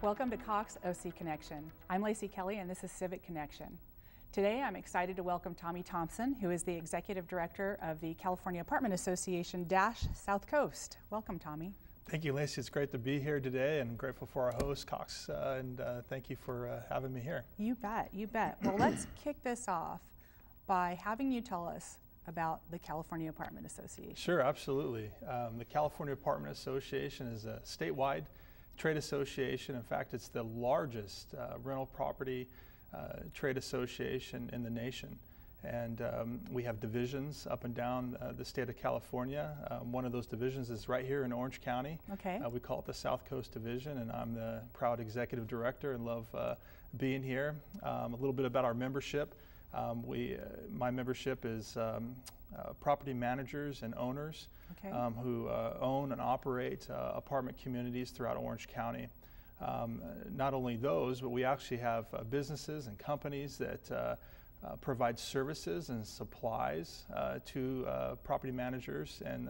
Welcome to Cox OC Connection. I'm Lacy Kelly and this is Civic Connection. Today I'm excited to welcome Tommy Thompson, who is the Executive Director of the California Apartment Association South Coast. Welcome, Tommy. Thank you, Lacy. It's great to be here today and grateful for our host, Cox, and thank you for having me here. You bet, you bet. Well, let's kick this off by having you tell us about the California Apartment Association. Sure, absolutely. The California Apartment Association is a statewide trade association. In fact, it's the largest rental property trade association in the nation. And we have divisions up and down the state of California. One of those divisions is right here in Orange County. Okay. We call it the South Coast Division, and I'm the proud executive director and love being here. A little bit about our membership. My membership is property managers and owners who own and operate apartment communities throughout Orange County. Not only those, but we actually have businesses and companies that provide services and supplies to property managers and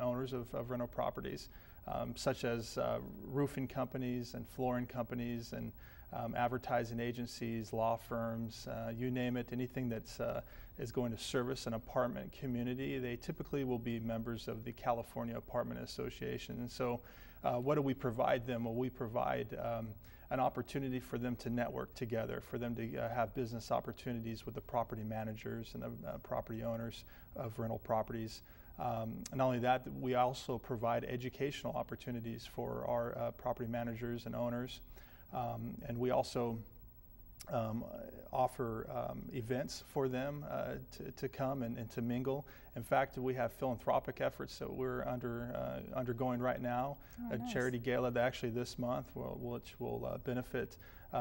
owners of rental properties, such as roofing companies and flooring companies and advertising agencies, law firms, you name it, anything that's is going to service an apartment community, they typically will be members of the California Apartment Association. And so what do we provide them? Well, we provide an opportunity for them to network together, for them to have business opportunities with the property managers and the property owners of rental properties. Not only that, we also provide educational opportunities for our property managers and owners. And we also offer events for them to come and to mingle. In fact, we have philanthropic efforts that we're undergoing right now. A nice. Charity gala that actually this month, which will benefit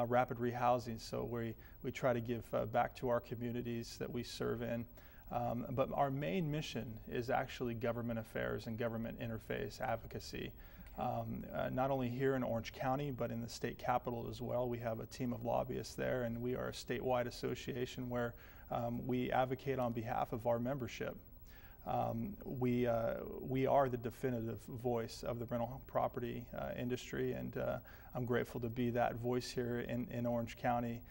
rapid rehousing. So we try to give back to our communities that we serve in. But our main mission is actually government affairs and government interface advocacy. Not only here in Orange County, but in the state capitol as well. We have a team of lobbyists there, and we are a statewide association where we advocate on behalf of our membership. We are the definitive voice of the rental property industry, and I'm grateful to be that voice here in Orange County.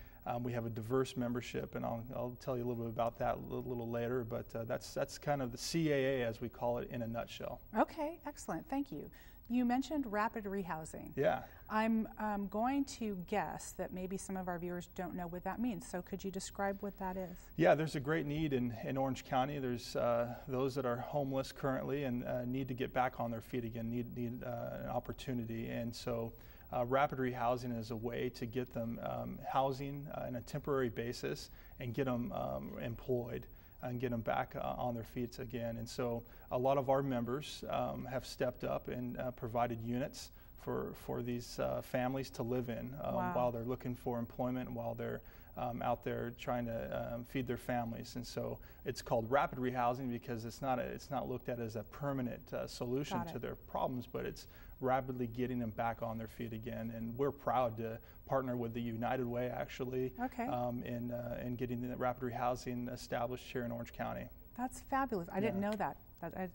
We have a diverse membership, and I'll tell you a little bit about that a little later, but that's kind of the CAA, as we call it, in a nutshell. Okay, excellent, thank you. You mentioned rapid rehousing. Yeah. I'm going to guess that maybe some of our viewers don't know what that means, so could you describe what that is? Yeah, there's a great need in Orange County. There's those that are homeless currently and need to get back on their feet again, need an opportunity, and so rapid rehousing is a way to get them housing on a temporary basis and get them employed and get them back on their feet again. And so a lot of our members have stepped up and provided units for these families to live in while they're looking for employment, while they're out there trying to feed their families. And so it's called rapid rehousing because it's not looked at as a permanent solution to their problems, but it's rapidly getting them back on their feet again. And we're proud to partner with the United Way, actually, in getting the rapid rehousing established here in Orange County. That's fabulous. I didn't know that.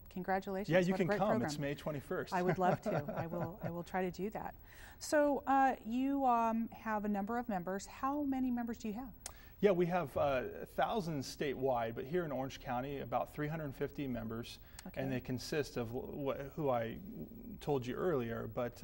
Congratulations. Yeah, you can come. Program. It's May 21st. I would love to. I will try to do that. So you have a number of members. How many members do you have? Yeah, we have thousands statewide, but here in Orange County, about 350 members, and they consist of who I told you earlier, but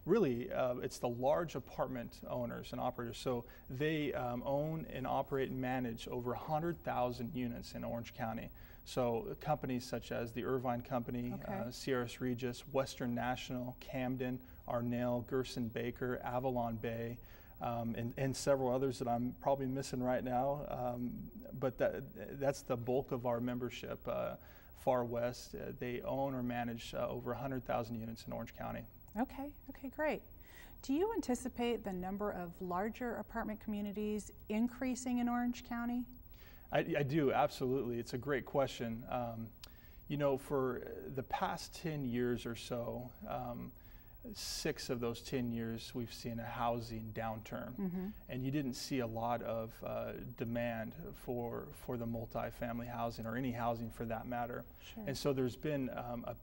really it's the large apartment owners and operators. So they own and operate and manage over 100,000 units in Orange County. So companies such as the Irvine Company, Sierras Regis, Western National, Camden, Arnell, Gerson Baker, Avalon Bay, and several others that I'm probably missing right now, but that's the bulk of our membership. Far West, they own or manage over 100,000 units in Orange County. Okay, great. Do you anticipate the number of larger apartment communities increasing in Orange County? I do, absolutely. It's a great question. You know, for the past 10 years or so, 6 of those 10 years we've seen a housing downturn, and you didn't see a lot of demand for the multifamily housing or any housing for that matter. Sure. And so there's been a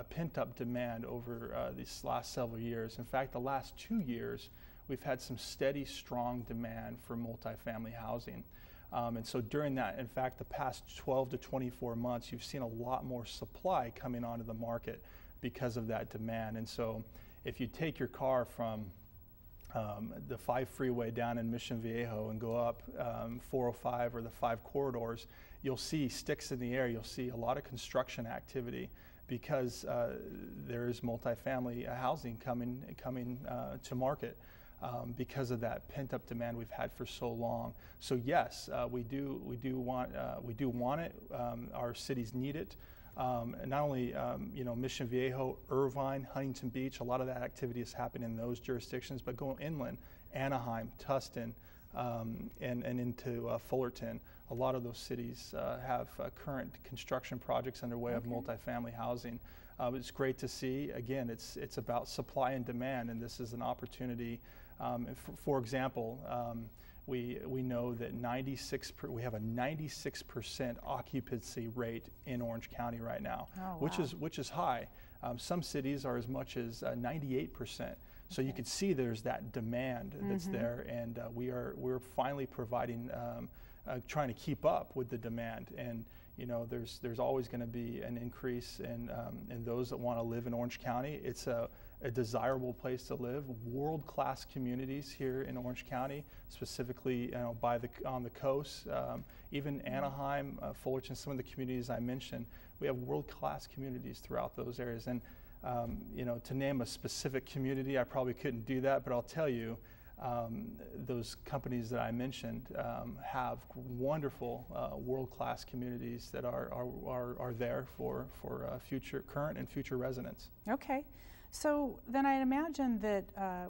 pent-up demand over these last several years. In fact, the last 2 years we've had some steady, strong demand for multifamily housing. And so during that, in fact, the past 12 to 24 months, you've seen a lot more supply coming onto the market because of that demand. And so if you take your car from the 5 freeway down in Mission Viejo and go up 405 or the 5 corridors, you'll see sticks in the air. You'll see a lot of construction activity because there is multifamily housing coming to market because of that pent-up demand we've had for so long. So yes, we do want it. Our cities need it. And not only Mission Viejo, Irvine, Huntington Beach, a lot of that activity is happening in those jurisdictions, but going inland, Anaheim, Tustin, and into Fullerton, a lot of those cities have current construction projects underway of multifamily housing. It's great to see. Again, it's about supply and demand, and this is an opportunity. For example, we know that we have a 96% occupancy rate in Orange County right now, which is high. Some cities are as much as 98%. So you can see there's that demand that's there, and we're finally providing, trying to keep up with the demand. And there's always going to be an increase in those that want to live in Orange County. It's a desirable place to live. World-class communities here in Orange County, specifically on the coast, even Anaheim, Fullerton, some of the communities I mentioned. We have world-class communities throughout those areas. And to name a specific community, I probably couldn't do that, but I'll tell you, those companies that I mentioned have wonderful world-class communities that are there for current and future residents. Okay. So then I'd imagine that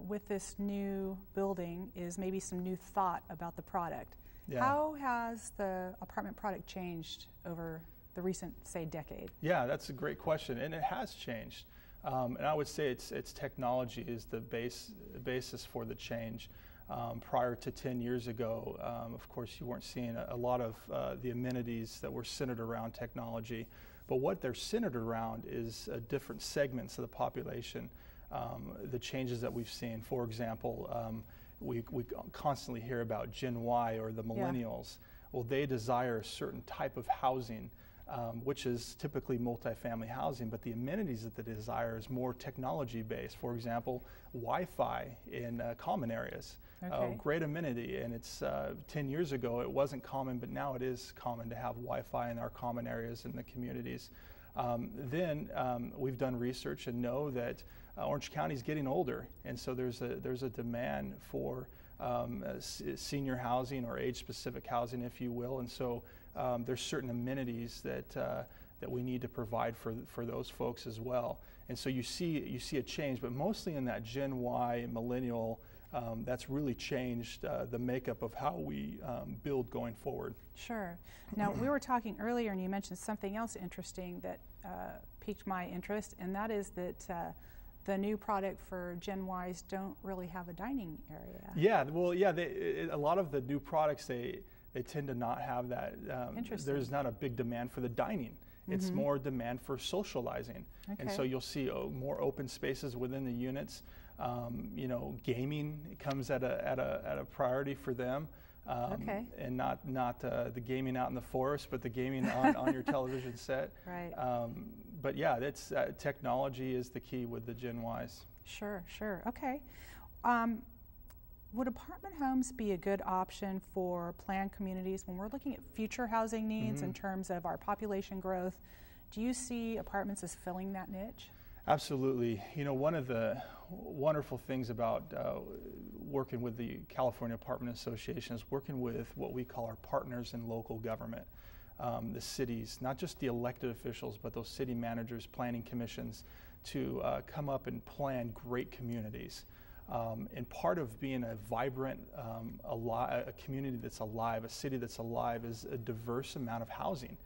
with this new building is maybe some new thought about the product. Yeah. How has the apartment product changed over the recent, say, decade? Yeah, that's a great question, and it has changed. And I would say it's technology is the basis for the change. Prior to 10 years ago, of course, you weren't seeing a lot of the amenities that were centered around technology. But what they're centered around is different segments of the population. The changes that we've seen, for example, we constantly hear about Gen Y or the millennials. Yeah. Well, they desire a certain type of housing, which is typically multifamily housing, but the amenities that they desire is more technology-based. For example, Wi-Fi in common areas. Great amenity, and it's 10 years ago it wasn't common, but now it is common to have Wi-Fi in our common areas in the communities. Then we've done research and know that Orange County is getting older, and so there's a demand for senior housing or age-specific housing, if you will, and so there's certain amenities that we need to provide for those folks as well. And so you see a change, but mostly in that Gen Y millennial. That's really changed the makeup of how we build going forward. Sure. Now, we were talking earlier and you mentioned something else interesting that piqued my interest, and that is that the new product for Gen Ys don't really have a dining area. Yeah, well, yeah, a lot of the new products, they tend to not have that. There's not a big demand for the dining. It's more demand for socializing. And so you'll see more open spaces within the units. Gaming comes at a priority for them, and not the gaming out in the forest, but the gaming on your television set. Right. But yeah, that's technology is the key with the Gen Ys. Sure. Okay. Would apartment homes be a good option for planned communities when we're looking at future housing needs in terms of our population growth? Do you see apartments as filling that niche? Absolutely. One of the wonderful things about working with the California Apartment Association is working with what we call our partners in local government, the cities, not just the elected officials, but those city managers, planning commissions, to come up and plan great communities. And part of being a vibrant, a community that's alive, a city that's alive, is a diverse amount of housing.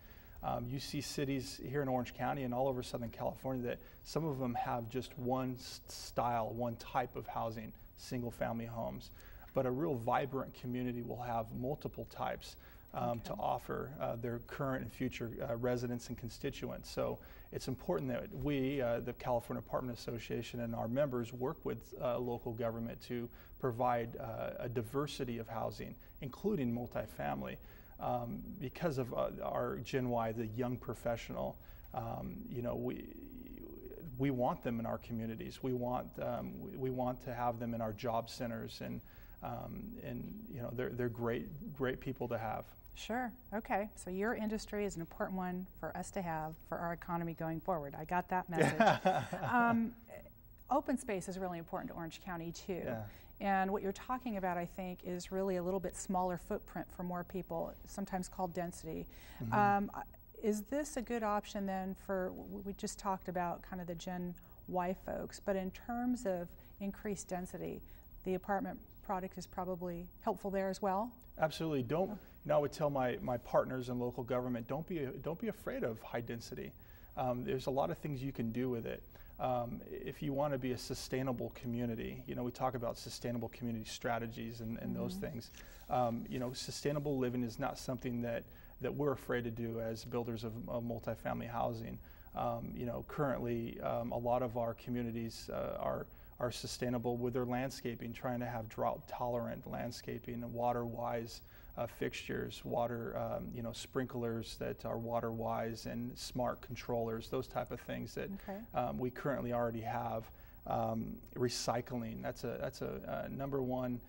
You see cities here in Orange County and all over Southern California that some of them have just one style, one type of housing, single-family homes. But a real vibrant community will have multiple types. to offer their current and future residents and constituents. So it's important that we, the California Apartment Association, and our members work with local government to provide a diversity of housing, including multifamily. Because of our Gen Y, the young professional, we want them in our communities. We want to have them in our job centers, and they're great people to have. Sure. Okay. So your industry is an important one for us to have for our economy going forward. I got that message. Open space is really important to Orange County too. Yeah. And what you're talking about, I think, is really a little bit smaller footprint for more people, sometimes called density. Mm-hmm. Is this a good option then for, we just talked about kind of the Gen Y folks, but in terms of increased density, the apartment product is probably helpful there as well? Absolutely. I would tell my partners in local government, don't be afraid of high density. There's a lot of things you can do with it. If you want to be a sustainable community, we talk about sustainable community strategies and mm-hmm. those things. Sustainable living is not something that we're afraid to do as builders of multifamily housing. Currently, a lot of our communities are sustainable with their landscaping, trying to have drought-tolerant landscaping and water-wise fixtures, water, sprinklers that are water-wise, and smart controllers, those type of things that we currently already have. Recycling, that's a number one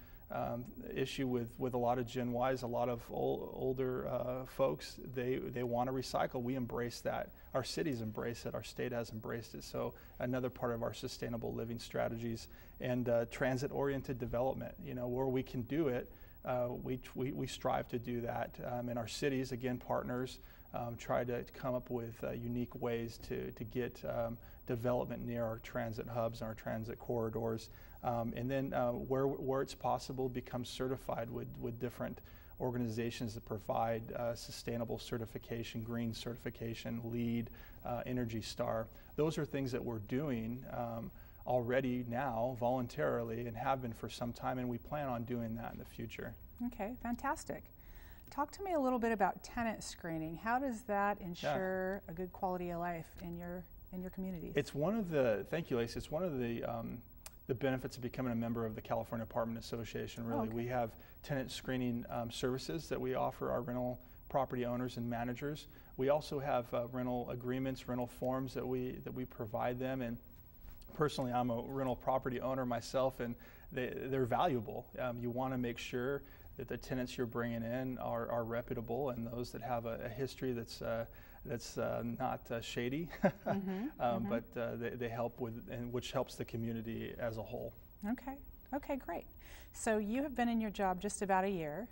issue with a lot of Gen Ys, a lot of older folks. They want to recycle. We embrace that. Our cities embrace it. Our state has embraced it. So another part of our sustainable living strategies, and transit-oriented development. Where we can do it, we strive to do that. In our cities, again, partners try to come up with unique ways to get development near our transit hubs and our transit corridors. And then where it's possible, become certified with different organizations that provide sustainable certification, green certification, LEED, Energy Star. Those are things that we're doing already now voluntarily, and have been for some time, and we plan on doing that in the future. Okay, fantastic. Talk to me a little bit about tenant screening. How does that ensure a good quality of life in your communities? It's one of the, thank you, Lacy, it's one of the benefits of becoming a member of the California Apartment Association, really. We have tenant screening services that we offer our rental property owners and managers. We also have rental agreements, rental forms that we provide them, and personally, I'm a rental property owner myself, and they're valuable. You want to make sure that the tenants you're bringing in are reputable, and those that have a history that's not shady, but they help with, and which helps the community as a whole. Okay, great. So you have been in your job just about a year.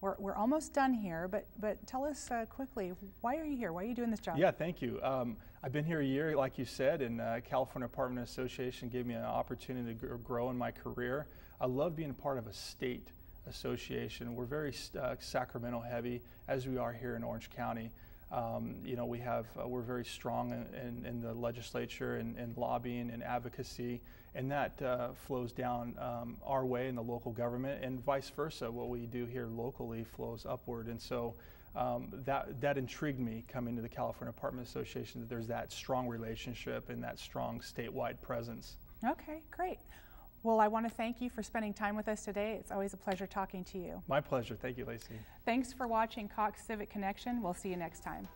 We're almost done here, but tell us quickly, why are you here? Why are you doing this job? Yeah, thank you. I've been here a year, like you said, and California Apartment Association gave me an opportunity to grow in my career. I love being part of a state association. We're very Sacramento heavy, as we are here in Orange County. We're very strong in the legislature and lobbying and advocacy, and that flows down our way in the local government, and vice versa. What we do here locally flows upward, and so that intrigued me coming to the California Apartment Association, that there's that strong relationship and that strong statewide presence. Okay, great. Well, I want to thank you for spending time with us today. It's always a pleasure talking to you. My pleasure. Thank you, Lacy. Thanks for watching Cox Civic Connection. We'll see you next time.